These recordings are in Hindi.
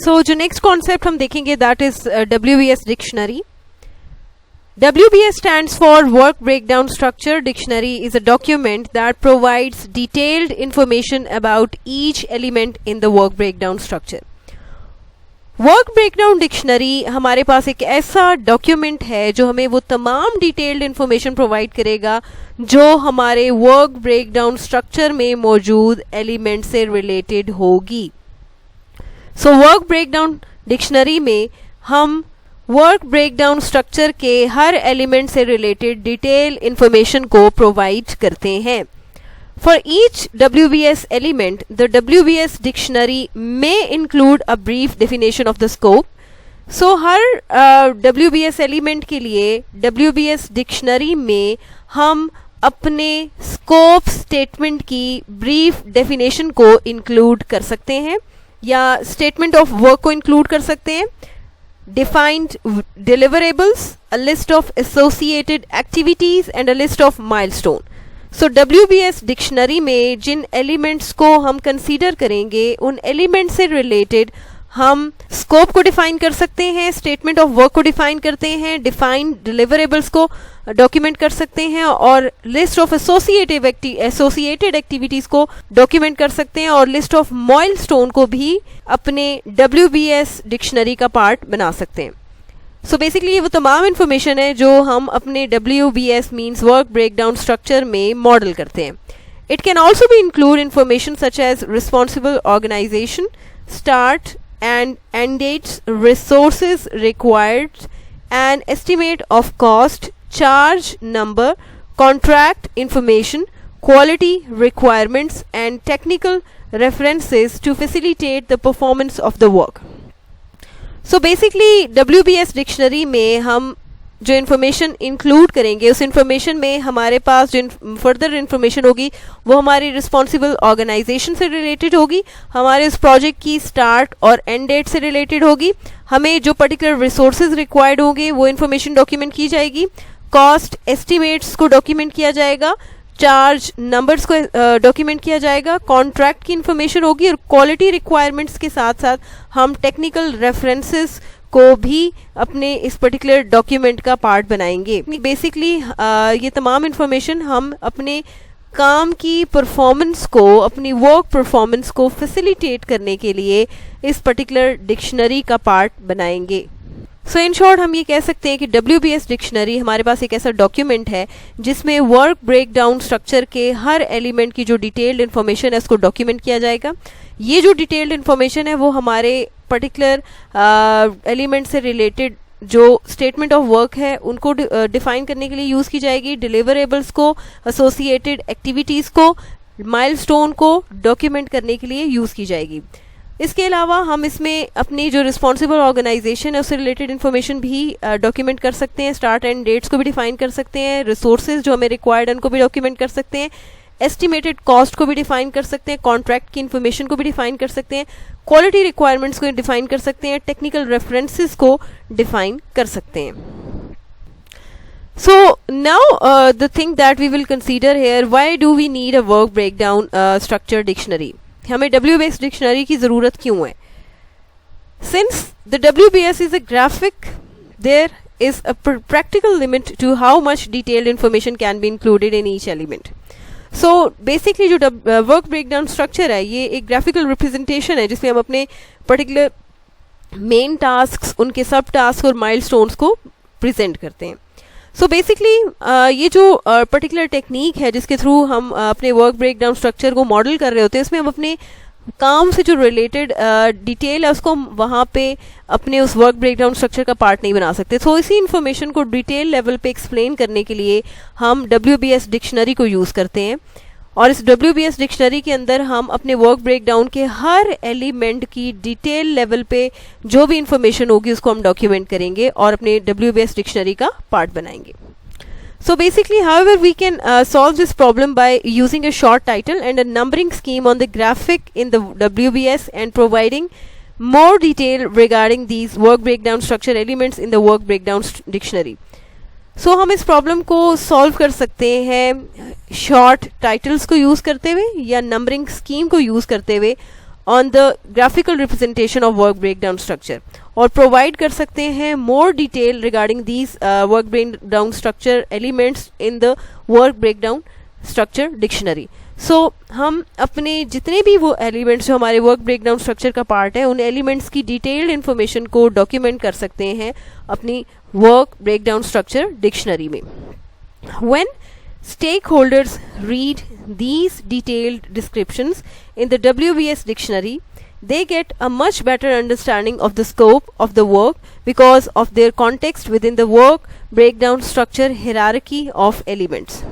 सो जो नेक्स्ट कॉन्सेप्ट हम देखेंगे that is WBS dictionary. WBS stands for Work Breakdown Structure. Dictionary is a document that provides detailed information about each element in the work breakdown structure. Work breakdown dictionary हमारे पास एक ऐसा डॉक्यूमेंट है जो हमें वो तमाम डिटेल्ड इंफॉर्मेशन प्रोवाइड करेगा जो हमारे वर्क ब्रेकडाउन स्ट्रक्चर में मौजूद एलिमेंट से रिलेटेड होगी. सो वर्क ब्रेकडाउन डिक्शनरी में हम वर्क ब्रेकडाउन स्ट्रक्चर के हर एलिमेंट से रिलेटेड डिटेल इंफॉर्मेशन को प्रोवाइड करते हैं. For each WBS element, the WBS dictionary may include a brief definition of the scope. So her WBS element के लिए WBS dictionary में हम अपने scope statement की brief definition को include कर सकते हैं या statement of work को include कर सकते हैं. Defined deliverables, a list of associated activities and a list of milestone. So WBS dictionary में जिन एलिमेंट्स को हम कंसीडर करेंगे उन एलिमेंट से रिलेटेड हम स्कोप को डिफाइन कर सकते हैं, स्टेटमेंट ऑफ वर्क को डिफाइन करते हैं, डिफाइंड डिलीवरेबल्स को डॉक्यूमेंट कर सकते हैं और लिस्ट ऑफ एसोसिएटेड एक्टिविटीज को डॉक्यूमेंट कर सकते हैं और लिस्ट ऑफ माइलस्टोन को भी अपने WBS डिक्शनरी का पार्ट बना सकते हैं. सो बेसिकली ये वो तमाम इंफॉर्मेशन है जो हम अपने WBS means work breakdown structure में मॉडल करते हैं. It can also be include information such as responsible organisation, start and end dates, resources required, an estimate of cost, charge number, contract information, quality requirements and technical references to facilitate the performance of the work. So basically WBS dictionary में हम जो इन्फॉर्मेशन इंक्लूड करेंगे उस इन्फॉर्मेशन में हमारे पास जो फर्दर इन्फॉर्मेशन होगी वो हमारी रिस्पॉन्सिबल ऑर्गेनाइजेशन से रिलेटेड होगी, हमारे उस प्रोजेक्ट की स्टार्ट और एंड डेट से रिलेटेड होगी, हमें जो पर्टिकुलर रिसोर्सेज रिक्वायर्ड होंगे वो इन्फॉर्मेशन डॉक्यूमेंट की जाएगी, कॉस्ट एस्टिमेट्स को डॉक्यूमेंट किया जाएगा, चार्ज नंबर्स को डॉक्यूमेंट किया जाएगा, कॉन्ट्रैक्ट की इंफॉर्मेशन होगी और क्वालिटी रिक्वायरमेंट्स के साथ साथ हम टेक्निकल रेफरेंसेस को भी अपने इस पर्टिकुलर डॉक्यूमेंट का पार्ट बनाएंगे. बेसिकली ये तमाम इंफॉर्मेशन हम अपने काम की परफॉर्मेंस को, अपनी वर्क परफॉर्मेंस को फैसिलिटेट करने के लिए इस पर्टिकुलर डिक्शनरी का पार्ट बनाएंगे. सो इन शॉर्ट हम ये कह सकते हैं कि WBS डिक्शनरी हमारे पास एक ऐसा डॉक्यूमेंट है जिसमें वर्क ब्रेकडाउन स्ट्रक्चर के हर एलिमेंट की जो डिटेल्ड इन्फॉर्मेशन है उसको डॉक्यूमेंट किया जाएगा. ये जो डिटेल्ड इन्फॉर्मेशन है वो हमारे पर्टिकुलर एलिमेंट से रिलेटेड जो स्टेटमेंट ऑफ वर्क है उनको डिफाइन करने के लिए यूज़ की जाएगी, डिलीवरेबल्स को, एसोसिएटेड एक्टिविटीज़ को, माइलस्टोन को डॉक्यूमेंट करने के लिए यूज़ की जाएगी. इसके अलावा हम इसमें अपनी जो रिस्पॉन्सिबल ऑर्गेनाइजेशन है उससे रिलेटेड इन्फॉर्मेशन भी डॉक्यूमेंट कर सकते हैं, स्टार्ट एंड डेट्स को भी डिफाइन कर सकते हैं, रिसोर्सेज जो हमें रिक्वायर्ड है उनको भी डॉक्यूमेंट कर सकते हैं, एस्टिमेटेड कॉस्ट को भी डिफाइन कर सकते हैं, कॉन्ट्रैक्ट की इन्फॉर्मेशन को भी डिफाइन कर सकते हैं, क्वालिटी रिक्वायरमेंट्स को डिफाइन कर सकते हैं, टेक्निकल रेफरेंसेस को डिफाइन कर सकते हैं. So now the thing that we will consider here, why do we need a work breakdown structure dictionary? हमें WBS डिक्शनरी की ज़रूरत क्यों है? Since the WBS is a graphic, there is a practical limit to how much detailed information can be included in each element. So basically जो वर्क ब्रेकडाउन स्ट्रक्चर है ये एक ग्राफिकल रिप्रेजेंटेशन है जिसमें हम अपने पर्टिकुलर मेन टास्क, उनके सब टास्क और माइलस्टोन्स को प्रेजेंट करते हैं. सो बेसिकली ये जो पर्टिकुलर टेक्निक है जिसके थ्रू हम अपने वर्क ब्रेकडाउन स्ट्रक्चर को मॉडल कर रहे होते हैं उसमें हम अपने काम से जो रिलेटेड डिटेल है उसको हम वहाँ पे अपने उस वर्क ब्रेकडाउन स्ट्रक्चर का पार्ट नहीं बना सकते. तो इसी इन्फॉर्मेशन को डिटेल लेवल पे एक्सप्लेन करने के लिए हम WBS डिक्शनरी को यूज़ करते हैं और इस WBS डिक्शनरी के अंदर हम अपने वर्क ब्रेकडाउन के हर एलिमेंट की डिटेल लेवल पे जो भी इंफॉर्मेशन होगी उसको हम डॉक्यूमेंट करेंगे और अपने WBS डिक्शनरी का पार्ट बनाएंगे. So basically, however, we can solve this problem by using a short title and a numbering scheme on the graphic in the WBS and providing more detail regarding these work breakdown structure elements in the work breakdown dictionary. So हम इस प्रॉब्लम को सॉल्व कर सकते हैं शॉर्ट टाइटल्स को यूज़ करते हुए या नंबरिंग स्कीम को यूज़ करते हुए on the graphical representation of work breakdown structure, और प्रोवाइड कर सकते हैं more detail regarding these work breakdown structure elements in the work breakdown structure dictionary. So हम अपने जितने भी वो एलिमेंट्स जो हमारे वर्क ब्रेकडाउन स्ट्रक्चर का पार्ट है, उन एलिमेंट्स की डिटेल्ड इन्फॉर्मेशन को डॉक्यूमेंट कर सकते हैं अपनी वर्क ब्रेकडाउन स्ट्रक्चर डिक्शनरी में। When stakeholders read these detailed descriptions in the WBS dictionary, they get a much better understanding of the scope of the work because of their context within the work breakdown structure hierarchy of elements.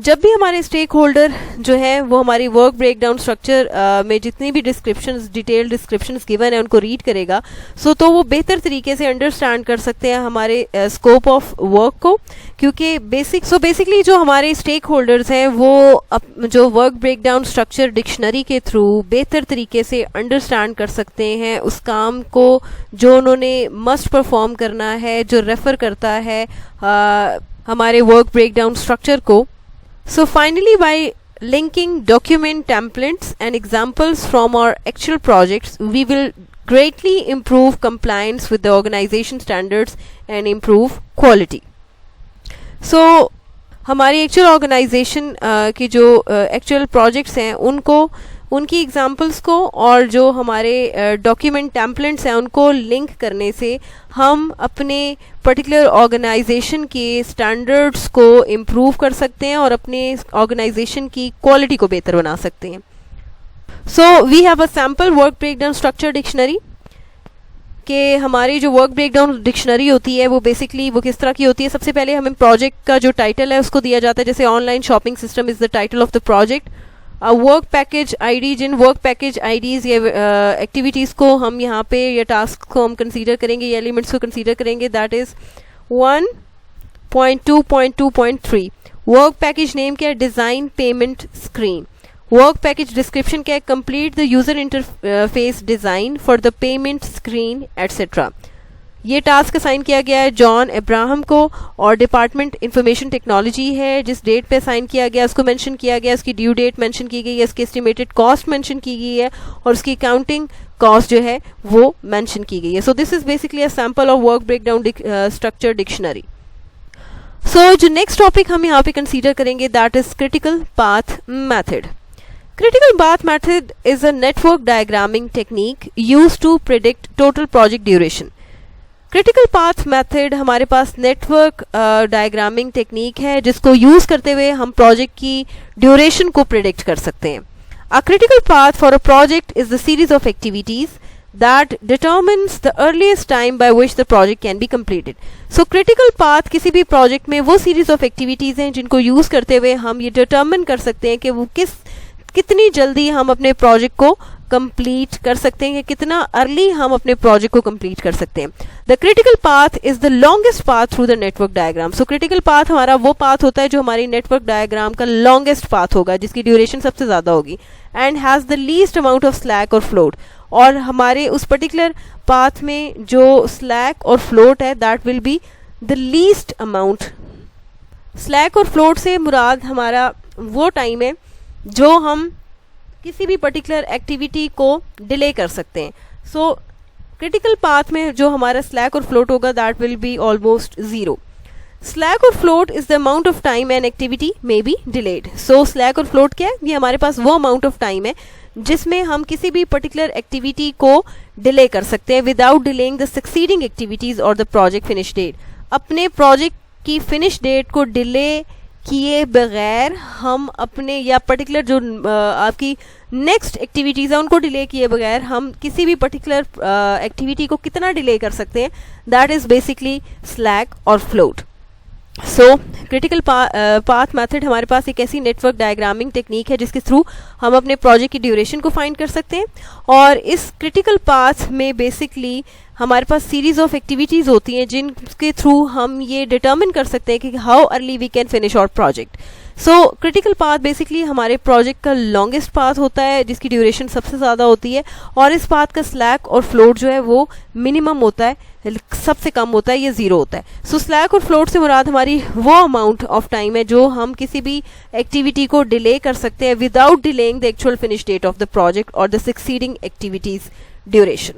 जब भी हमारे स्टेक होल्डर जो है वो हमारी वर्क ब्रेकडाउन स्ट्रक्चर में जितनी भी डिस्क्रिप्शंस, डिटेल डिस्क्रिप्शंस गिवन है उनको रीड करेगा, तो वो बेहतर तरीके से अंडरस्टैंड कर सकते हैं हमारे स्कोप ऑफ वर्क को, क्योंकि बेसिकली जो हमारे स्टेक होल्डर्स हैं वो जो वर्क ब्रेकडाउन स्ट्रक्चर डिक्शनरी के थ्रू बेहतर तरीके से अंडरस्टैंड कर सकते हैं उस काम को जो उन्होंने मस्ट परफॉर्म करना है, जो रेफर करता है हमारे वर्क ब्रेकडाउन स्ट्रक्चर को। So finally by linking document templates and examples from our actual projects, we will greatly improve compliance with the organization standards and improve quality. So हमारी एक्चुअल ऑर्गेनाइजेशन की जो एक्चुअल प्रोजेक्ट्स हैं उनको, उनकी एग्जांपल्स को और जो हमारे डॉक्यूमेंट टेम्पलेट्स हैं उनको लिंक करने से हम अपने पर्टिकुलर ऑर्गेनाइजेशन के स्टैंडर्ड्स को इम्प्रूव कर सकते हैं और अपने ऑर्गेनाइजेशन की क्वालिटी को बेहतर बना सकते हैं. So we have a sample work breakdown structure dictionary कि हमारी जो वर्क ब्रेकडाउन डिक्शनरी होती है वो बेसिकली वो किस तरह की होती है. सबसे पहले हमें प्रोजेक्ट का जो टाइटल है उसको दिया जाता है, जैसे online shopping system is the title of the project. Work package ID, जिन वर्क पैकेज आईडीज़ या एक्टिविटीज़ को हम यहाँ पे या टास्क को हम कंसीडर करेंगे या एलिमेंट्स को कंसीडर करेंगे, that is 1.2.2.3. Work package name क्या है? Design payment screen. Work package description क्या है? Complete the user interface design for the payment screen etcetera. ये टास्क असाइन किया गया है जॉन अब्राहम को और डिपार्टमेंट इंफॉर्मेशन टेक्नोलॉजी है. जिस डेट पे असाइन किया गया उसको मेंशन किया गया, उसकी ड्यू डेट मेंशन की गई है, इसकी एस्टिमेटेड कॉस्ट मेंशन की गई है और उसकी अकाउंटिंग कॉस्ट जो है वो मेंशन की गई है. So this is basically a sample of work breakdown structure dictionary. So जो नेक्स्ट टॉपिक हम यहाँ पे कंसीडर करेंगे that is critical path method. Critical path method is a network diagramming technique used to predict total project duration. Critical path method हमारे पास नेटवर्क डायग्रामिंग टेक्निक है जिसको यूज करते हुए हम प्रोजेक्ट की ड्यूरेशन को प्रिडिक्ट कर सकते हैं. A critical path for a project is the series of activities that determines the earliest time by which the project can be completed. So critical path किसी भी प्रोजेक्ट में वो सीरीज ऑफ एक्टिविटीज हैं जिनको यूज करते हुए हम ये डिटर्मिन कर सकते हैं कि वो कितनी जल्दी हम अपने प्रोजेक्ट को कंप्लीट कर सकते हैं, कितना अर्ली हम अपने प्रोजेक्ट को कंप्लीट कर सकते हैं. The critical path is the longest path through the network diagram. So critical path हमारा वो पाथ होता है जो हमारी नेटवर्क डायग्राम का लॉन्गेस्ट पाथ होगा, जिसकी ड्यूरेशन सबसे ज़्यादा होगी, and has the least amount of slack और फ्लोट. और हमारे उस पर्टिकुलर पाथ में जो स्लैक और फ्लोट है that will be the least amount. Slack और फ्लोट से मुराद हमारा वो टाइम है जो हम किसी भी पर्टिकुलर एक्टिविटी को डिले कर सकते हैं. सो क्रिटिकल पाथ में जो हमारा स्लैक और फ्लोट होगा that will be almost zero. Slack और float is the amount of time an activity may be delayed. So slack और फ्लोट क्या है? ये हमारे पास वो अमाउंट ऑफ टाइम है जिसमें हम किसी भी पर्टिकुलर एक्टिविटी को डिले कर सकते हैं without delaying the succeeding activities और द प्रोजेक्ट फिनिश डेट. अपने प्रोजेक्ट की फिनिश डेट को डिले किए बगैर हम अपने या पर्टिकुलर जो आपकी नेक्स्ट एक्टिविटीज़ है उनको डिले किए बगैर हम किसी भी पर्टिकुलर एक्टिविटी को कितना डिले कर सकते हैं, दैट इज़ बेसिकली स्लैक और फ्लोट. सो क्रिटिकल पाथ मेथड हमारे पास एक ऐसी नेटवर्क डायग्रामिंग टेक्निक है जिसके थ्रू हम अपने प्रोजेक्ट की ड्यूरेशन को फाइंड कर सकते हैं. और इस क्रिटिकल पाथ में बेसिकली हमारे पास सीरीज ऑफ एक्टिविटीज़ होती हैं जिनके थ्रू हम ये डिटर्मिन कर सकते हैं कि how early we can finish our project. So critical path basically हमारे प्रोजेक्ट का लॉन्गेस्ट पाथ होता है जिसकी ड्यूरेशन सबसे ज़्यादा होती है, और इस पाथ का स्लैक और फ्लोट जो है वो मिनिमम होता है, सबसे कम होता है, ये 0 होता है. सो स्लैक और फ्लोट से मुराद हमारी वो अमाउंट ऑफ टाइम है जो हम किसी भी एक्टिविटी को डिले कर सकते हैं without delaying the actual finish date of the project और द सक्सीडिंग एक्टिविटीज ड्यूरेशन.